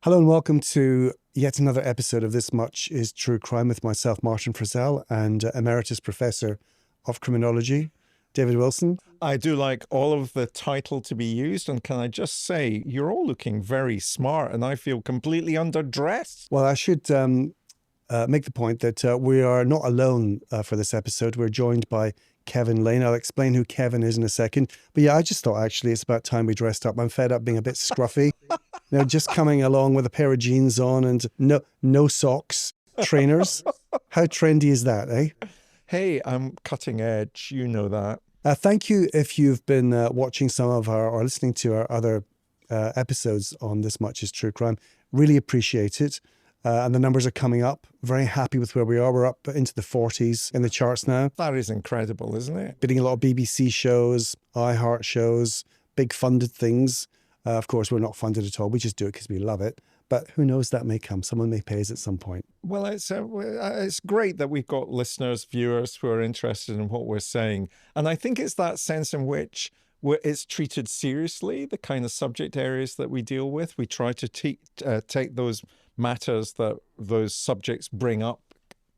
Hello and welcome to yet another episode of This Much is True Crime with myself, Martin Frizell, and Emeritus Professor of Criminology, David Wilson. I do like all of the title to be used, and can I just say, you're all looking very smart, and I feel completely underdressed. Well, I should make the point that we are not alone for this episode. We're joined by Kevin Lane. I'll explain who Kevin is in a second. But yeah, I just thought actually it's about time we dressed up. I'm fed up being a bit scruffy. Just coming along with a pair of jeans on and no socks, trainers. How trendy is that, eh? Hey, I'm cutting edge. You know that. Thank you if you've been watching some of our or listening to our other episodes on This Much is True Crime. Really appreciate it. And the numbers are coming up. Very happy with where we are. We're up into the 40s in the charts now. That is incredible, isn't it? Beating a lot of BBC shows, iHeart shows, big funded things. Of course, we're not funded at all. We just do it because we love it. But who knows, that may come. Someone may pay us at some point. Well, it's great that we've got listeners, viewers who are interested in what we're saying. And I think it's that sense in which it's treated seriously, the kind of subject areas that we deal with. We try to take those matters that those subjects bring up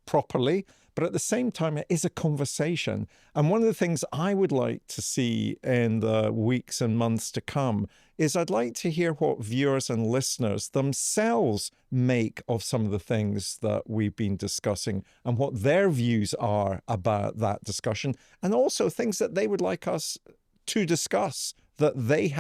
properly. But at the same time, it is a conversation. And one of the things I would like to see in the weeks and months to come is I'd like to hear what viewers and listeners themselves make of some of the things that we've been discussing and what their views are about that discussion, and also things that they would like us to discuss that they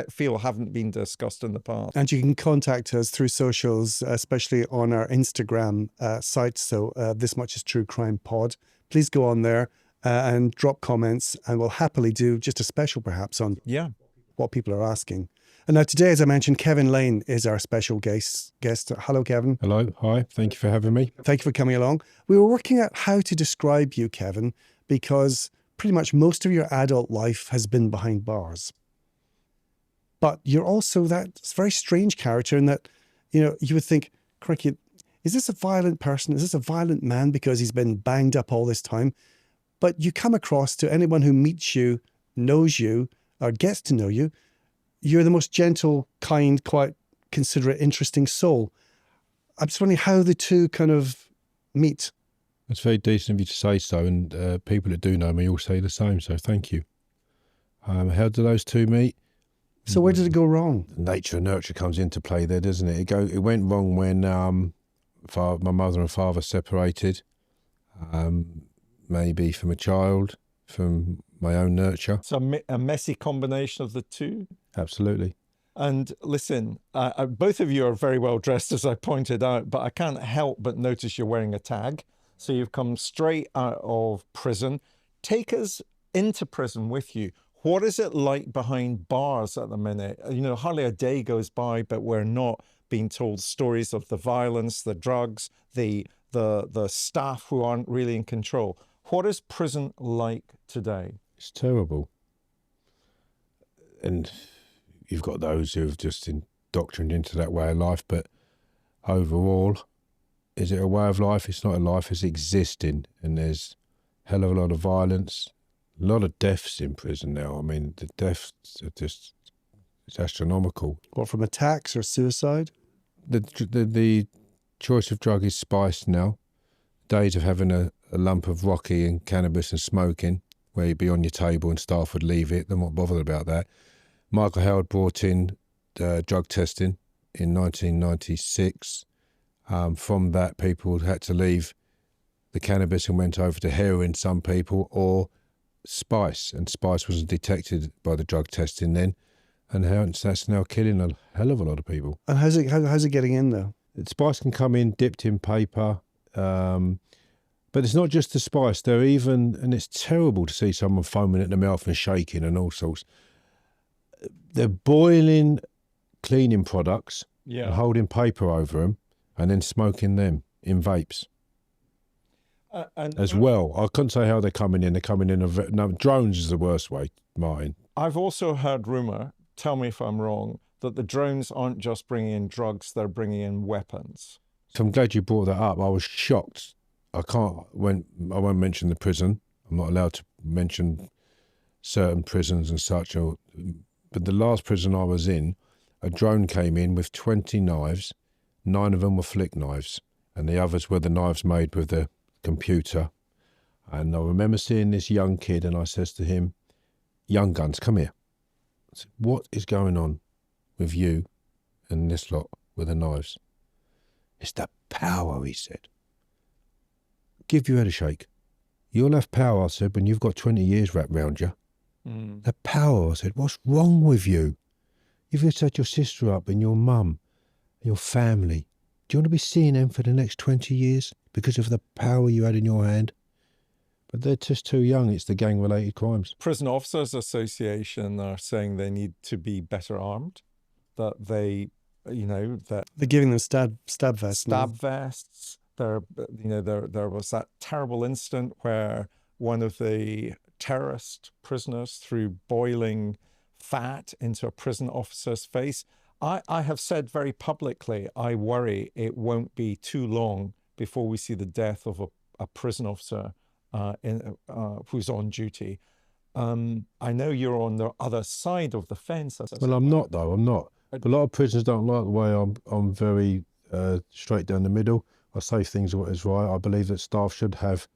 feel haven't been discussed in the past. And you can contact us through socials, especially on our Instagram site. So This Much is True Crime Pod. Please go on there and drop comments, and we'll happily do just a special perhaps on what people are asking. And now today, as I mentioned, Kevin Lane is our special guest. Hello, Kevin. Hello. Hi. Thank you for having me. Thank you for coming along. We were working out how to describe you, Kevin, because pretty much most of your adult life has been behind bars. But you're also that very strange character in that, you would think, crikey, is this a violent person? Is this a violent man because he's been banged up all this time? But you come across to anyone who meets you, knows you, or gets to know you, you're the most gentle, kind, quite considerate, interesting soul. I'm just wondering how the two kind of meet. That's very decent of you to say so, and people that do know me all say the same, so thank you. How do those two meet? So where did it go wrong? Nature and nurture comes into play there, doesn't it? It went wrong when my mother and father separated, maybe from a child, from my own nurture. So a messy combination of the two? Absolutely. And listen, both of you are very well dressed, as I pointed out, but I can't help but notice you're wearing a tag. So you've come straight out of prison. Take us into prison with you. What is it like behind bars at the minute? Hardly a day goes by, but we're not being told stories of the violence, the drugs, the staff who aren't really in control. What is prison like today? It's terrible. And you've got those who have just indoctrinated into that way of life, but overall, is it a way of life? It's not a life, it's existing. And there's a hell of a lot of violence, a lot of deaths in prison now. I mean, the deaths are just, it's astronomical. What, from attacks or suicide? The choice of drug is spiced now. Days of having a lump of Rocky and cannabis and smoking, where you'd be on your table and staff would leave it, they're not bothered about that. Michael Howard brought in drug testing in 1996. From that, people had to leave the cannabis and went over to heroin, some people, or spice. And spice wasn't detected by the drug testing then. And that's now killing a hell of a lot of people. And how's it getting in, though? Spice can come in dipped in paper. But it's not just the spice. And it's terrible to see someone foaming at the mouth and shaking and all sorts. They're boiling cleaning products and holding paper over them and then smoking them in vapes. As well. I couldn't say how they're coming in. They're coming in. Drones is the worst way, Martin. I've also heard rumour, tell me if I'm wrong, that the drones aren't just bringing in drugs, they're bringing in weapons. So I'm glad you brought that up. I was shocked. I won't mention the prison. I'm not allowed to mention certain prisons and such. But the last prison I was in, a drone came in with 20 knives. 9 of them were flick knives, and the others were the knives made with the computer. And I remember seeing this young kid, and I says to him, "Young Guns, come here." I said, "What is going on with you and this lot with the knives?" "It's the power," he said. "Give your head a shake. You'll have power," I said, "when you've got 20 years wrapped round you." "The power," I said. "What's wrong with you? You've just had your sister up and your mum, your family. Do you want to be seeing them for the next 20 years because of the power you had in your hand?" But they're just too young. It's the gang-related crimes. Prison Officers Association are saying they need to be better armed, that they, that They're giving them stab vests now. stab vests. There was that terrible incident where one of the terrorist prisoners threw boiling fat into a prison officer's face. I have said very publicly, I worry it won't be too long before we see the death of a prison officer who's on duty. I know you're on the other side of the fence. Well, I'm not, though. I'm not. A lot of prisoners don't like the way I'm very straight down the middle. I say things what is right. I believe that staff should have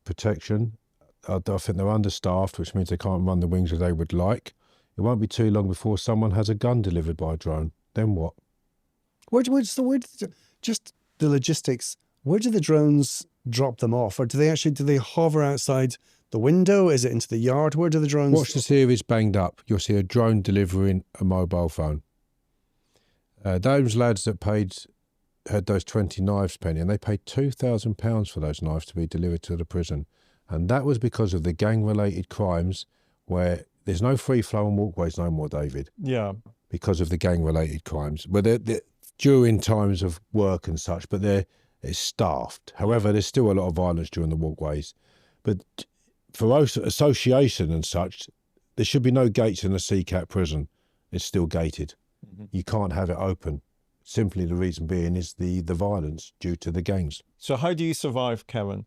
protection. I think they're understaffed, which means they can't run the wings as they would like. It won't be too long before someone has a gun delivered by a drone. Then what? Just the logistics. Where do the drones drop them off? Or do they hover outside the window? Is it into the yard? Where do the drones... Watch the series Banged Up. You'll see a drone delivering a mobile phone. Those lads that had those 20 knives, Penny, and they paid £2,000 for those knives to be delivered to the prison. And that was because of the gang-related crimes where there's no free-flowing walkways no more, David. Yeah. Because of the gang-related crimes. Well, they're during times of work and such, but it's staffed. However, there's still a lot of violence during the walkways. But for association and such, there should be no gates in a CCAT prison. It's still gated. Mm-hmm. You can't have it open. Simply the reason being is the violence due to the gangs. So how do you survive, Kevin?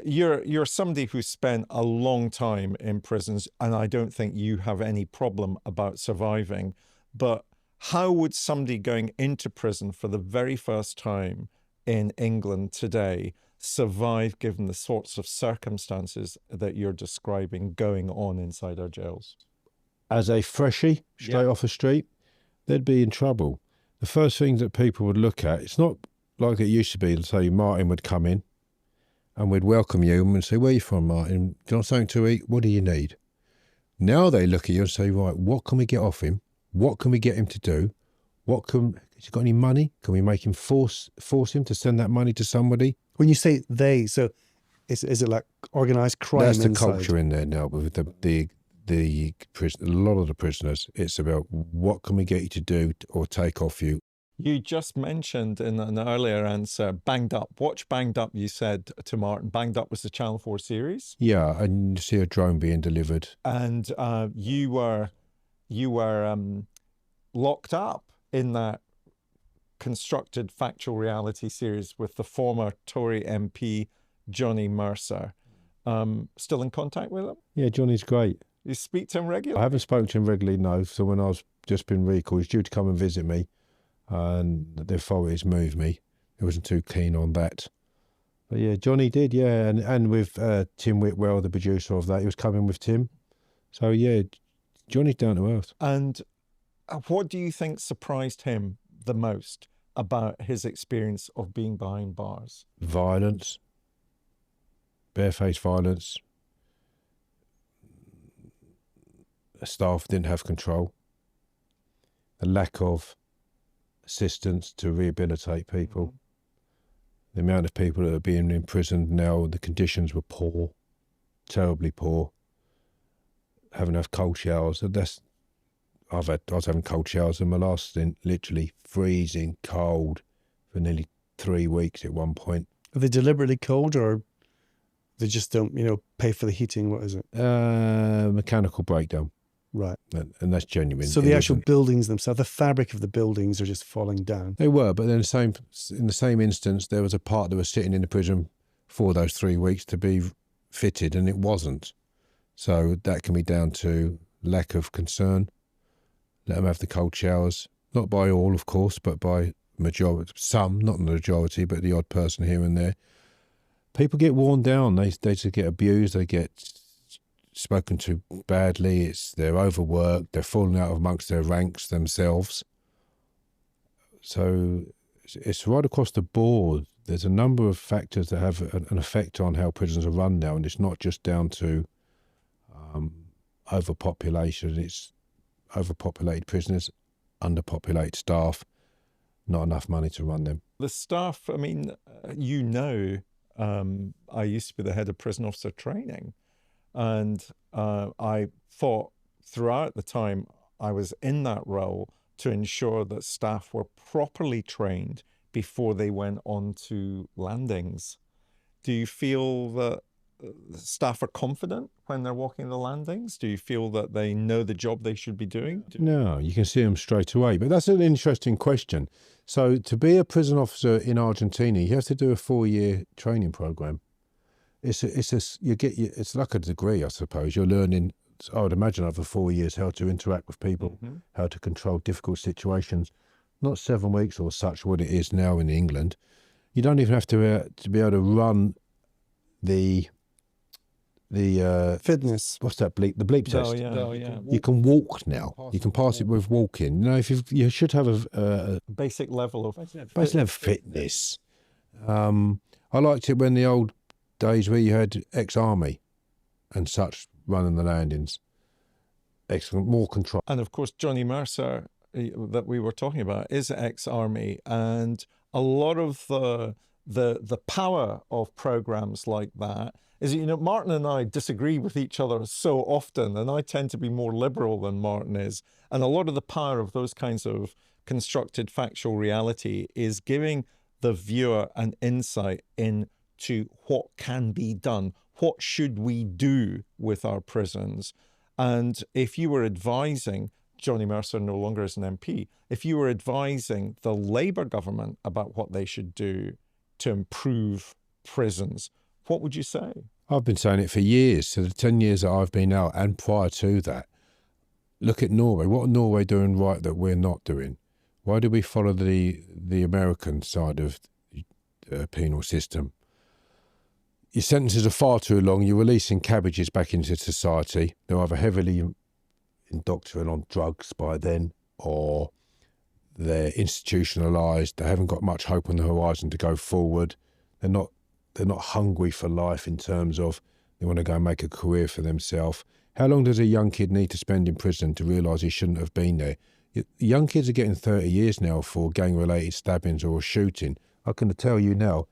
You're somebody who's spent a long time in prisons, and I don't think you have any problem about surviving. But how would somebody going into prison for the very first time in England today survive given the sorts of circumstances that you're describing going on inside our jails? As a freshie, straight off the street, they'd be in trouble. The first thing that people would look at, it's not like it used to be. Let's say Martin would come in and we'd welcome you and we'd say, "Where are you from, Martin? Do you want something to eat? What do you need?" Now they look at you and say, "Right, what can we get off him? What can we get him to do? Has he got any money? Can we make him force him to send that money to somebody?" When you say they, so is it like organised crime? That's the inside? culture in there now with the prison. A lot of the prisoners, it's about what can we get you to do or take off you. You just mentioned in an earlier answer, Banged Up. Watch Banged Up, you said to Martin. Banged Up was the Channel 4 series. Yeah, and you see a drone being delivered. And you were locked up in that constructed factual reality series with the former Tory MP, Johnny Mercer. Still in contact with him? Yeah, Johnny's great. You speak to him regularly? I haven't spoken to him regularly, no. So when I was just been recalled, he's due to come and visit me, and the authorities moved me. He wasn't too keen on that. But yeah, Johnny did, yeah. And with Tim Whitwell, the producer of that, he was coming with Tim. So yeah, Johnny's down to earth. And what do you think surprised him the most about his experience of being behind bars? Violence. Barefaced violence. The staff didn't have control. A lack of assistance to rehabilitate people. Mm-hmm. The amount of people that are being imprisoned now, the conditions were poor, terribly poor. Having to have cold showers. I was having cold showers in my last stint, literally freezing cold for nearly 3 weeks at one point. Are they deliberately cold, or they just don't, pay for the heating? What is it? Mechanical breakdown. Right. And that's genuine. So the actual buildings themselves, the fabric of the buildings are just falling down. They were, but then in the same instance, there was a part that was sitting in the prison for those 3 weeks to be fitted, and it wasn't. So that can be down to lack of concern. Let them have the cold showers. not by all, of course, but by majority, some, not the majority, but the odd person here and there. People get worn down. They just get abused. They get spoken to badly. They're overworked. They're falling out amongst their ranks themselves. So it's right across the board. There's a number of factors that have an effect on how prisons are run now, and it's not just down to overpopulation. It's overpopulated prisoners, underpopulated staff, not enough money to run them. The staff, I mean, I used to be the head of prison officer training, and I fought throughout the time I was in that role to ensure that staff were properly trained before they went on to landings. Do you feel that staff are confident when they're walking the landings? Do you feel that they know the job they should be doing? No, you can see them straight away. But that's an interesting question. So to be a prison officer in Argentina, you have to do a 4-year training program. It's like a degree, I suppose. You're learning, I would imagine, over 4 years how to interact with people, how to control difficult situations. Not 7 weeks or such, what it is now in England. You don't even have to be able to run the fitness. What's that bleep? The bleep test. Oh, yeah. You can walk now. You can pass it with walking. You know, you should have a basic level of fitness. I liked it when the old days where you had ex-army and such running the landings. Excellent, more control. And of course, Johnny Mercer, that we were talking about, is ex-army, and a lot of the power of programs like that is, you know, Martin and I disagree with each other so often, and I tend to be more liberal than Martin is. And a lot of the power of those kinds of constructed factual reality is giving the viewer an insight into what can be done. What should we do with our prisons? And if you were advising, Johnny Mercer no longer is an MP, if you were advising the Labour government about what they should do to improve prisons, what would you say? I've been saying it for years. So the 10 years that I've been out and prior to that, look at Norway. What are Norway doing right that we're not doing? Why do we follow the American side of the penal system? Your sentences are far too long. You're releasing cabbages back into society. They're either heavily indoctrinated on drugs by then, or they're institutionalised. They haven't got much hope on the horizon to go forward. They're not hungry for life in terms of they want to go and make a career for themselves. How long does a young kid need to spend in prison to realise he shouldn't have been there? Young kids are getting 30 years now for gang-related stabbings or shooting. I can tell you now,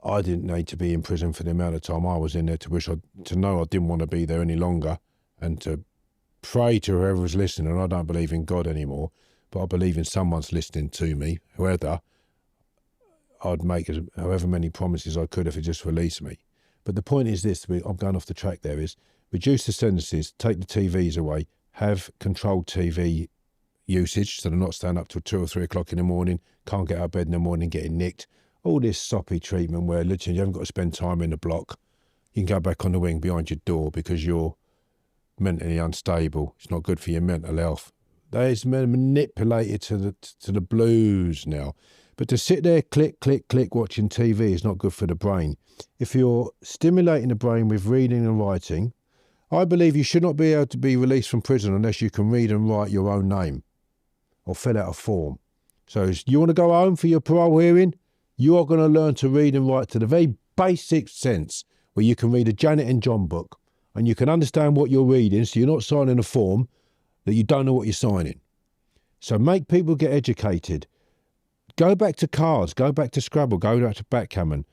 I didn't need to be in prison for the amount of time I was in there to know I didn't want to be there any longer, and to pray to whoever was listening. And I don't believe in God anymore, but I believe in someone's listening to me, whoever. I'd make however many promises I could if it just released me. But the point is this, I'm going off the track there, is reduce the sentences, take the TVs away, have controlled TV usage so they're not staying up till 2 or 3 o'clock in the morning, can't get out of bed in the morning, getting nicked. All this soppy treatment where literally you haven't got to spend time in the block. You can go back on the wing behind your door because you're mentally unstable. It's not good for your mental health. That is manipulated to the blues now. But to sit there, click, click, click, watching TV is not good for the brain. If you're stimulating the brain with reading and writing, I believe you should not be able to be released from prison unless you can read and write your own name or fill out a form. So you want to go home for your parole hearing? You are going to learn to read and write to the very basic sense where you can read a Janet and John book and you can understand what you're reading, so you're not signing a form that you don't know what you're signing. So make people get educated. Go back to cards, go back to Scrabble, go back to backgammon.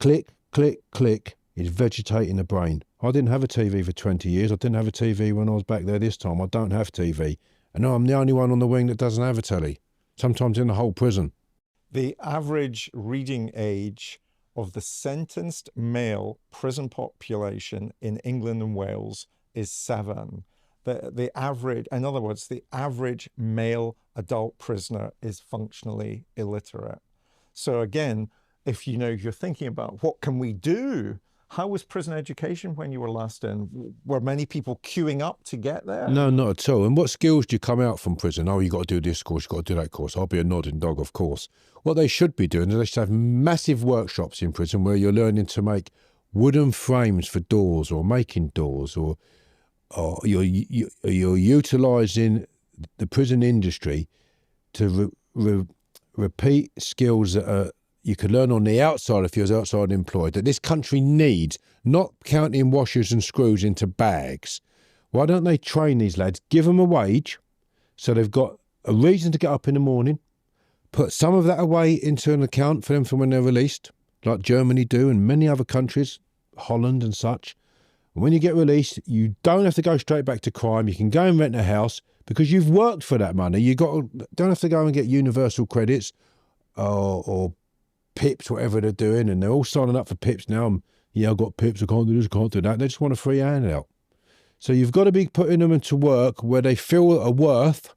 Click, click, click is vegetating the brain. I didn't have a TV for 20 years. I didn't have a TV when I was back there this time. I don't have TV. And I'm the only one on the wing that doesn't have a telly, sometimes in the whole prison. The average reading age of the sentenced male prison population in England and Wales is 7. The average, in other words, the average male adult prisoner is functionally illiterate. So again, if you're thinking about what can we do, How was prison education when you were last in? Were many people queuing up to get there? No, not at all. And what skills do you come out from prison? Oh, you got to do this course, you got to do that course. I'll be a nodding dog, of course. What they should be doing is they should have massive workshops in prison where you're learning to make wooden frames for doors, or making doors, or you're utilising the prison industry to repeat skills that you could learn on the outside if you was outside employed, that this country needs, not counting washers and screws into bags. Why don't they train these lads, give them a wage, so they've got a reason to get up in the morning, put some of that away into an account for them for when they're released, like Germany do and many other countries, Holland and such. And when you get released, you don't have to go straight back to crime. You can go and rent a house because you've worked for that money. You don't have to go and get universal credits or PIPs, whatever they're doing. And they're all signing up for PIPs now. Yeah, I've got PIPs, I can't do this, I can't do that. They just want a free handout. So you've got to be putting them into work where they feel a worth,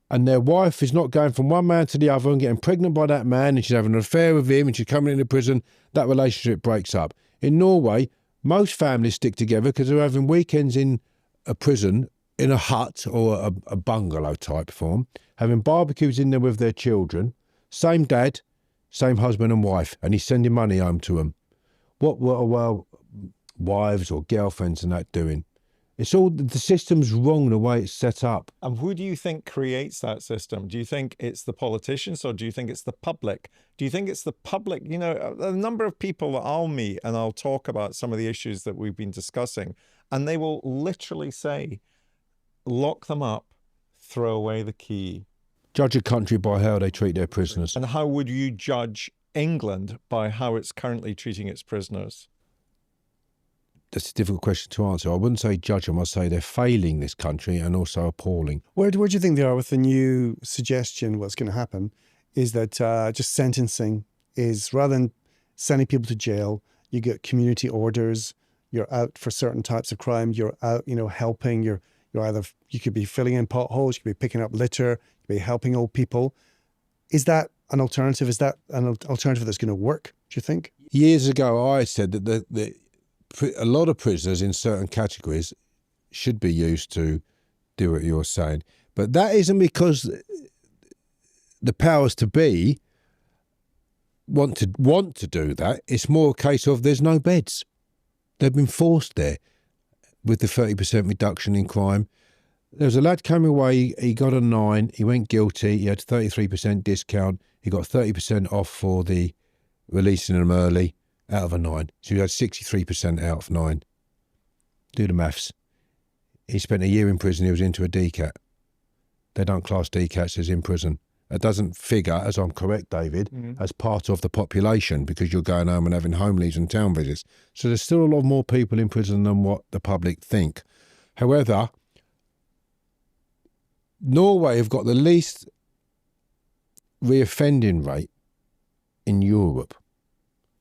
and their wife is not going from one man to the other and getting pregnant by that man, and she's having an affair with him and she's coming into prison. That relationship breaks up. In Norway, most families stick together because they're having weekends in a prison, in a hut or a bungalow type form, having barbecues in there with their children, same dad, same husband and wife, and he's sending money home to them. What are wives or girlfriends and that doing? It's all, the system's wrong the way it's set up. And who do you think creates that system? Do you think it's the politicians, or do you think it's the public? Do you think it's the public? You know, a number of people that I'll meet and I'll talk about some of the issues that we've been discussing, and they will literally say, lock them up, throw away the key. Judge a country by how they treat their prisoners. And how would you judge England by how it's currently treating its prisoners? That's a difficult question to answer. I wouldn't say judge them. I'd say they're failing this country and also appalling. Where do you think they are with the new suggestion? What's going to happen is that just sentencing is, rather than sending people to jail, you get community orders. You're out for certain types of crime. You're out, helping. You could be filling in potholes. You could be picking up litter. You could be helping old people. Is that an alternative? Is that an alternative that's going to work, do you think? Years ago, I said that a lot of prisoners in certain categories should be used to do what you're saying. But that isn't because the powers to be want to do that. It's more a case of there's no beds. They've been forced there with the 30% reduction in crime. There was a lad coming away, he got a 9, he went guilty, he had 33% discount, he got 30% off for the releasing him early out of a 9. So he had 63% out of 9. Do the maths. He spent a year in prison, he was into a DCAT. They don't class DCATs as in prison. It doesn't figure, as I'm correct, David, as part of the population because you're going home and having home leaves and town visits. So there's still a lot more people in prison than what the public think. However, Norway have got the least reoffending rate in Europe.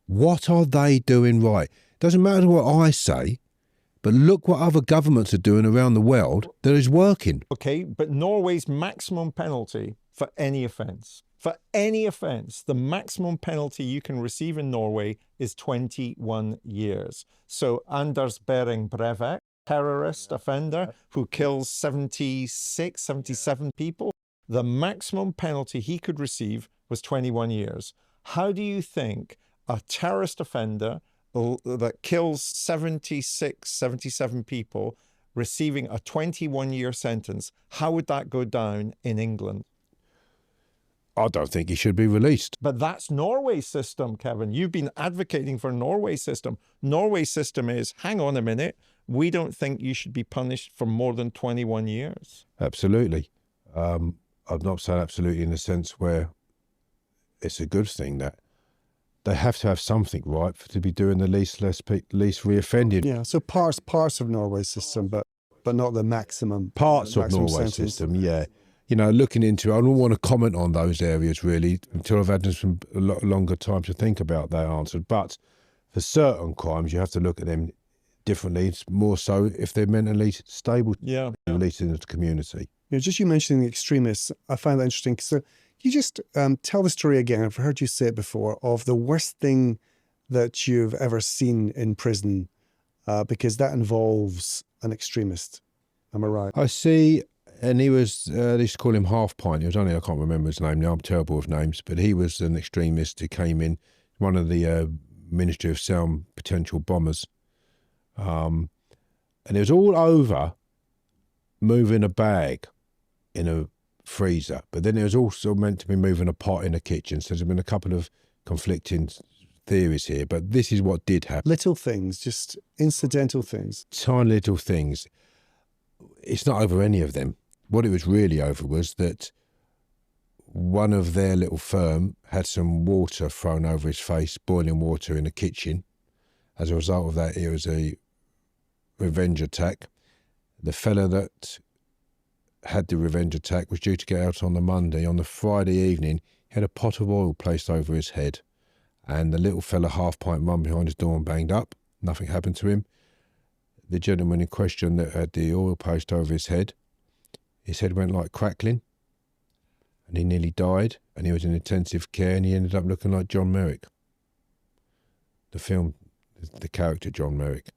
What are they doing right? Doesn't matter what I say, but look what other governments are doing around the world that is working. Okay, but Norway's maximum penalty for any offence, the maximum penalty you can receive in Norway is 21 years. So Anders Behring Breivik, terrorist offender who kills 77 people, the maximum penalty he could receive was 21 years. How do you think a terrorist offender that kills 77 people receiving a 21-year sentence, how would that go down in England? I don't think he should be released. But that's Norway's system, Kevin. You've been advocating for Norway's system. Norway's system is, hang on a minute, we don't think you should be punished for more than 21 years. Absolutely. I'm not saying absolutely in the sense where it's a good thing that they have to have something right to be doing the least reoffending. Yeah, so parts of Norway's system, but not the maximum. Parts of Norway's system, yeah. Looking into it, I don't want to comment on those areas really until I've had some longer time to think about that answer. But for certain crimes, you have to look at them differently. It's more so if they're mentally stable, released into the community. Just you mentioning the extremists, I find that interesting. So you just tell the story again, I've heard you say it before, of the worst thing that you've ever seen in prison, because that involves an extremist. Am I right? I see, and he was, they used to call him Half Pint. He was only, I can't remember his name now, I'm terrible with names, but he was an extremist who came in, one of the Ministry of Sound potential bombers. And it was all over moving a bag in a freezer, but then it was also meant to be moving a pot in a kitchen. So there's been a couple of conflicting theories here, but this is what did happen. Little things, just incidental things. Tiny little things. It's not over any of them. What it was really over was that one of their little firm had some water thrown over his face, boiling water in the kitchen. As a result of that, it was a revenge attack. The fella that had the revenge attack was due to get out on the Monday. On the Friday evening, he had a pot of oil placed over his head, and the little fella Half Pint run behind his door and banged up. Nothing happened to him. The gentleman in question that had the oil placed over his head went like crackling, and he nearly died, and he was in intensive care, and he ended up looking like John Merrick. The film, the character John Merrick.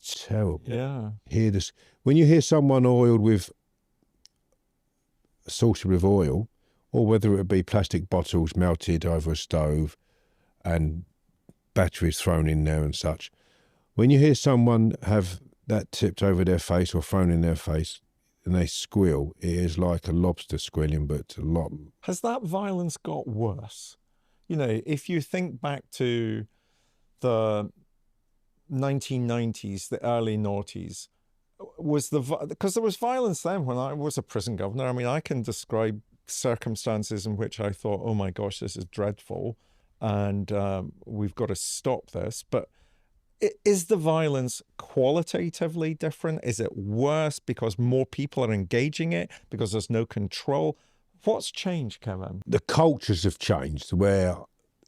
Terrible. Yeah. Hear this when you hear someone oiled with a saucer with oil, or whether it be plastic bottles melted over a stove and batteries thrown in there and such. When you hear someone have that tipped over their face or thrown in their face and they squeal, it is like a lobster squealing, but a lot. Has that violence got worse? You know, if you think back to the 1990s, the early noughties, because there was violence then when I was a prison governor. I mean, I can describe circumstances in which I thought, oh my gosh, this is dreadful, and we've got to stop this. But is the violence qualitatively different? Is it worse because more people are engaging it, because there's no control? What's changed, Kevin? The cultures have changed where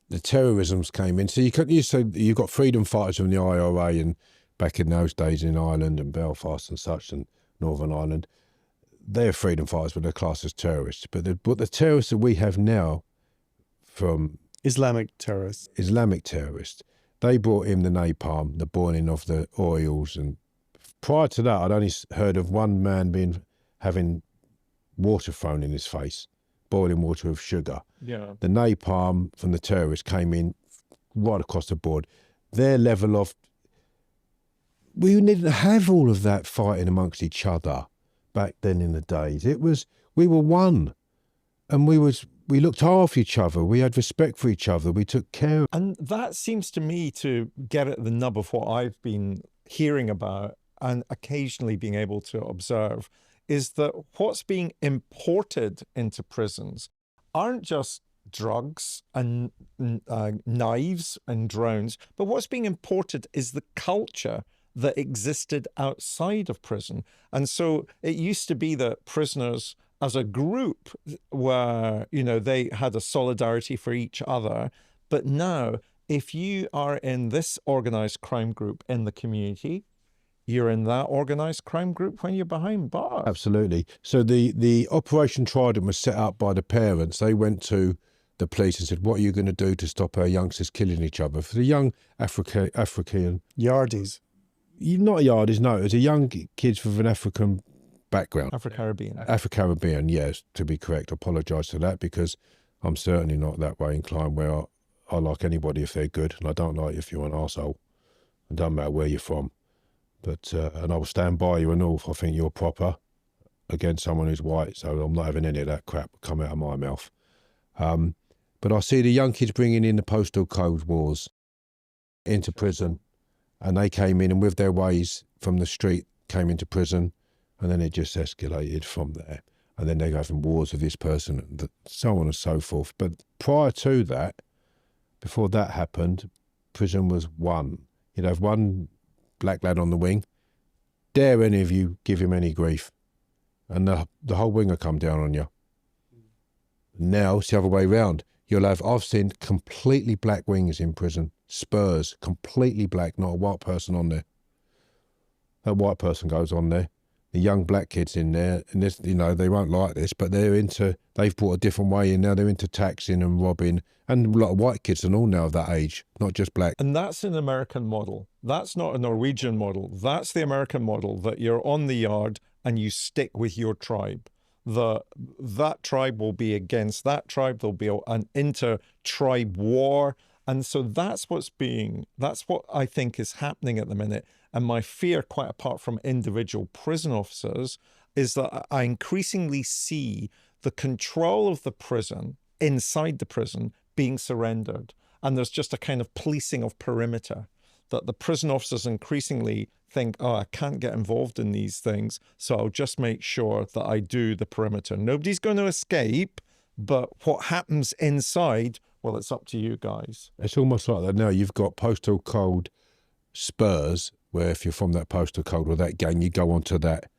the terrorism's came in. So you say you've got freedom fighters from the IRA and back in those days in Ireland and Belfast and such and Northern Ireland. They're freedom fighters, but they're classed as terrorists. But the terrorists that we have now from Islamic terrorists. They brought in the napalm, the boiling of the oils, and prior to that, I'd only heard of one man having water thrown in his face, boiling water with sugar. Yeah. The napalm from the terrorists came in right across the board. Their level of... We didn't have all of that fighting amongst each other back then in the days. We were one, and we looked after each other. We had respect for each other. We took care. And that seems to me to get at the nub of what I've been hearing about and occasionally being able to observe, is that what's being imported into prisons aren't just drugs and knives and drones, but what's being imported is the culture that existed outside of prison. And so it used to be that prisoners as a group were, they had a solidarity for each other. But now, if you are in this organized crime group in the community, you're in that organized crime group when you're behind bars. Absolutely. So the Operation Trident was set up by the parents. They went to the police and said, what are you going to do to stop our youngsters killing each other? For the young African... Yardies. Not Yardies, no. It was a young kids with an African background. Afro-Caribbean. Afro-Caribbean, yes, to be correct. I apologise for that because I'm certainly not that way inclined where I like anybody if they're good, and I don't like if you're an arsehole. It doesn't matter where you're from. But and I will stand by you and all if I think you're proper against someone who's white. So I'm not having any of that crap come out of my mouth. But I see the young kids bringing in the postal code wars into prison, and they came in and with their ways from the street came into prison, and then it just escalated from there. And then they're having wars with this person and so on and so forth. But prior to that, before that happened, prison was one. You'd have one black lad on the wing, dare any of you give him any grief, and the whole wing will come down on you. Now it's the other way round. I've seen completely black wings in prison, spurs, completely black, not a white person on there. That white person goes on there, the young black kids in there, and this, you know, they won't like this, but they've brought a different way in now. They're into taxing and robbing, and a lot of white kids and all now of that age, not just black. And that's an American model. That's not a Norwegian model. That's the American model, that you're on the yard and you stick with your tribe. That tribe will be against that tribe. There'll be an inter-tribe war. And so that's what I think is happening at the minute. And my fear, quite apart from individual prison officers, is that I increasingly see the control of the prison, inside the prison, being surrendered. And there's just a kind of policing of perimeter, that the prison officers increasingly think, oh, I can't get involved in these things, so I'll just make sure that I do the perimeter. Nobody's going to escape, but what happens inside, well, it's up to you guys. It's almost like that now. You've got postal code spurs, where if you're from that postal code or that gang, you go onto that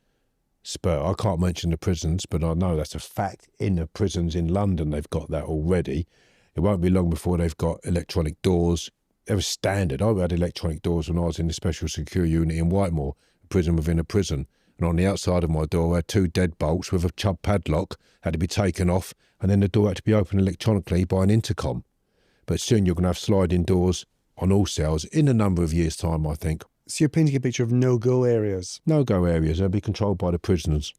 spur. I can't mention the prisons, but I know that's a fact. In the prisons in London, they've got that already. It won't be long before they've got electronic doors. They were standard. I had electronic doors when I was in the special security unit in Whitemore, a prison within a prison. And on the outside of my door, I had 2 deadbolts with a Chubb padlock, had to be taken off, and then the door had to be opened electronically by an intercom. But soon you're going to have sliding doors on all cells in a number of years' time, I think. So you're painting a picture of no-go areas. No-go areas. They'll be controlled by the prisoners.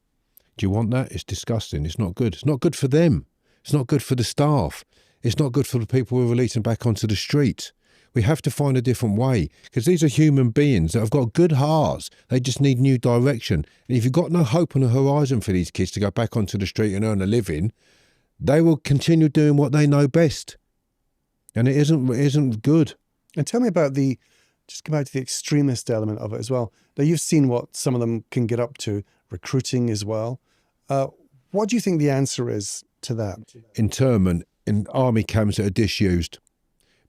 Do you want that? It's disgusting. It's not good. It's not good for them. It's not good for the staff. It's not good for the people we're releasing back onto the streets. We have to find a different way, because these are human beings that have got good hearts. They just need new direction. And if you've got no hope on the horizon for these kids to go back onto the street and earn a living, they will continue doing what they know best. And it isn't good. And tell me about just come back to the extremist element of it as well. Now, you've seen what some of them can get up to, recruiting as well. What do you think the answer is to that? Internment in army camps that are disused.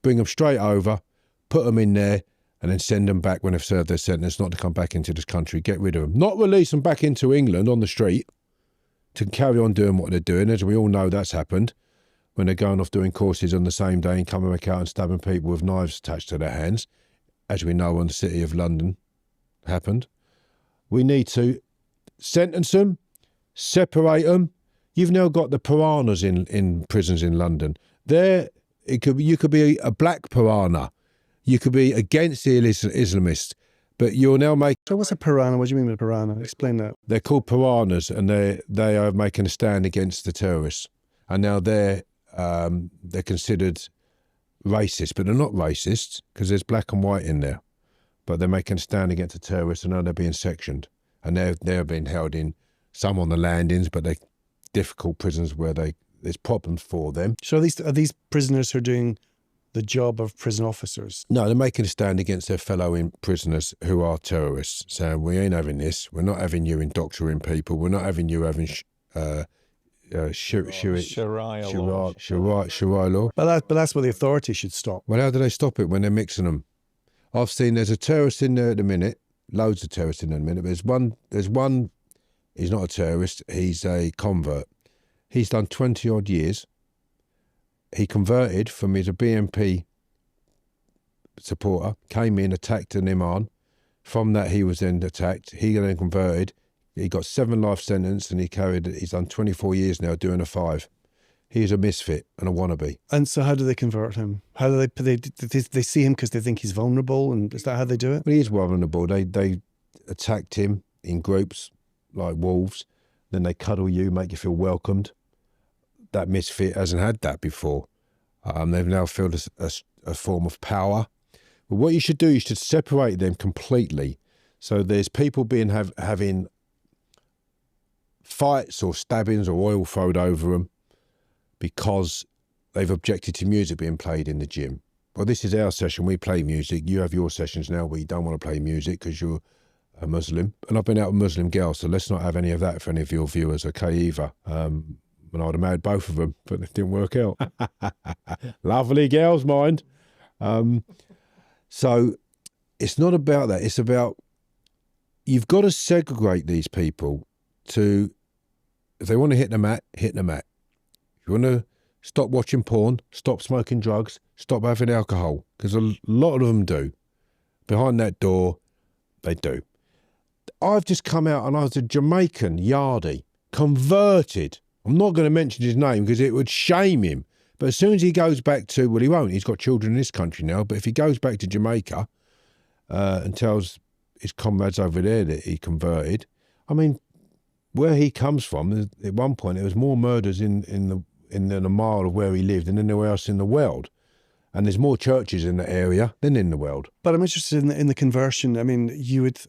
Bring them straight over, put them in there, and then send them back when they've served their sentence, not to come back into this country. Get rid of them. Not release them back into England on the street to carry on doing what they're doing. As we all know, that's happened when they're going off doing courses on the same day and coming back out and stabbing people with knives attached to their hands, as we know in the City of London happened. We need to sentence them, separate them. You've now got the piranhas in prisons in London. You could be a black piranha. You could be against the Islamists, but you're now making... So what's a piranha? What do you mean by piranha? Explain that. They're called piranhas, and they are making a stand against the terrorists. And now they're considered racist, but they're not racists because there's black and white in there. But they're making a stand against the terrorists, and now they're being sectioned. And they're being held in, some on the landings, but they're difficult prisons where there's problems for them. So are these prisoners who are doing the job of prison officers? No, they're making a stand against their fellow prisoners who are terrorists, saying, we ain't having this. We're not having you indoctrinating people. We're not having you having Sharia law. But that's where the authority should stop. Well, how do they stop it when they're mixing them? I've seen there's a terrorist in there at the minute, loads of terrorists in there at the minute, but there's one, he's not a terrorist, he's a convert. He's done 20 odd years. He converted from, he's a BNP supporter, came in, attacked an imam. From that, he was then attacked. He then converted. He got 7 life sentence, and he's done 24 years now doing a 5. He's a misfit and a wannabe. And so how do they convert him? How do they see him because they think he's vulnerable? And is that how they do it? Well, he is vulnerable. They attacked him in groups like wolves. Then they cuddle you, make you feel welcomed. That misfit hasn't had that before. They've now felt a form of power. But what you should do, you should separate them completely. So there's people having fights or stabbings or oil thrown over them because they've objected to music being played in the gym. Well, this is our session. We play music. You have your sessions now where you don't want to play music because you're a Muslim. And I've been out with Muslim girls, so let's not have any of that for any of your viewers, okay, either. And I'd have married both of them, but it didn't work out. Lovely girls, mind. So it's not about that. It's about, you've got to segregate these people to, if they want to hit the mat, hit the mat. If you want to stop watching porn, stop smoking drugs, stop having alcohol, because a lot of them do. Behind that door, they do. I've just come out and I was a Jamaican yardie, converted. I'm not going to mention his name because it would shame him. But as soon as he goes back to, well, he won't. He's got children in this country now. But if he goes back to Jamaica and tells his comrades over there that he converted, I mean, where he comes from, at one point, there was more murders in a mile of where he lived than anywhere else in the world. And there's more churches in the area than in the world. But I'm interested in the conversion. I mean,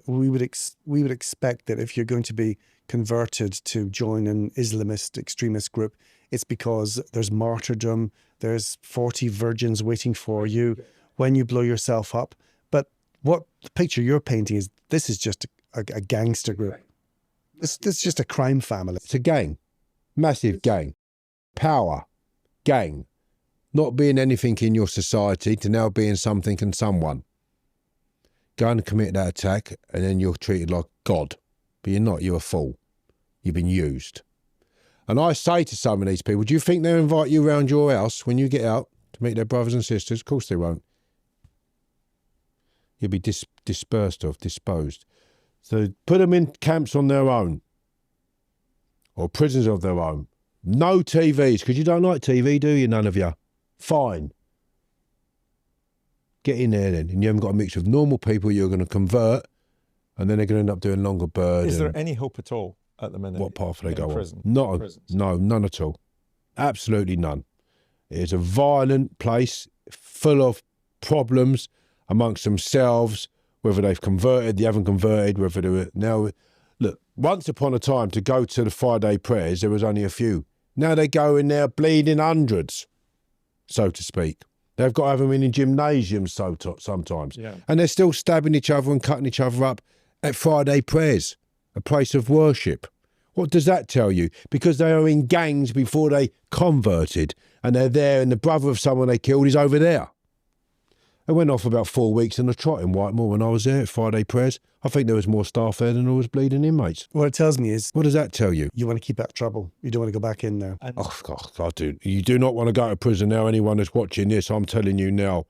we would expect that if you're going to be converted to join an Islamist extremist group, it's because there's martyrdom, there's 40 virgins waiting for you when you blow yourself up. But what the picture you're painting is, this is just a gangster group. This is just a crime family. It's a gang, massive gang, power, gang. Not being anything in your society to now being something and someone. Go and commit that attack and then you're treated like God. But you're not, you're a fool. You've been used. And I say to some of these people, do you think they'll invite you around your house when you get out to meet their brothers and sisters? Of course they won't. You'll be disposed. So put them in camps on their own. Or prisons of their own. No TVs, because you don't like TV, do you, none of you? Fine. Get in there then. And you haven't got a mix of normal people you're going to convert, and then they're going to end up doing longer bird. Is there any hope at all at the minute? What path do they go prison? on? No, none at all. Absolutely none. It is a violent place, full of problems amongst themselves, whether they've converted, they haven't converted, whether they were now. Look, once upon a time, to go to the Friday prayers, there was only a few. Now they go in there bleeding hundreds, so to speak. They've got to have them in gymnasiums sometimes. Yeah. And they're still stabbing each other and cutting each other up at Friday prayers, a place of worship. What does that tell you? Because they are in gangs before they converted, and they're there, and the brother of someone they killed is over there. I went off about 4 weeks in a trot in Whitemore when I was there at Friday prayers. I think there was more staff there than there was bleeding inmates. What it tells me is, What does that tell you? you want to keep out of trouble. You don't want to go back in now. Oh, God, you do not want to go to prison now. Anyone that's watching this, I'm telling you now,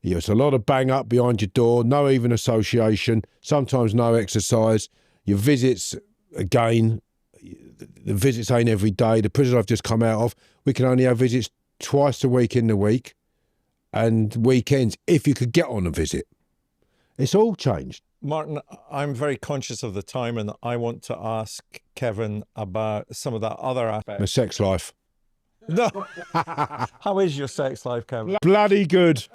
it's a lot of bang up behind your door, no even association, sometimes no exercise. Your visits, again, the visits ain't every day. The prison I've just come out of, we can only have visits twice a week in the week and weekends if you could get on a visit. It's all changed. Martin, I'm very conscious of the time, and I want to ask Kevin about some of that other aspect. My sex life. No. How is your sex life, Kevin? Bloody good.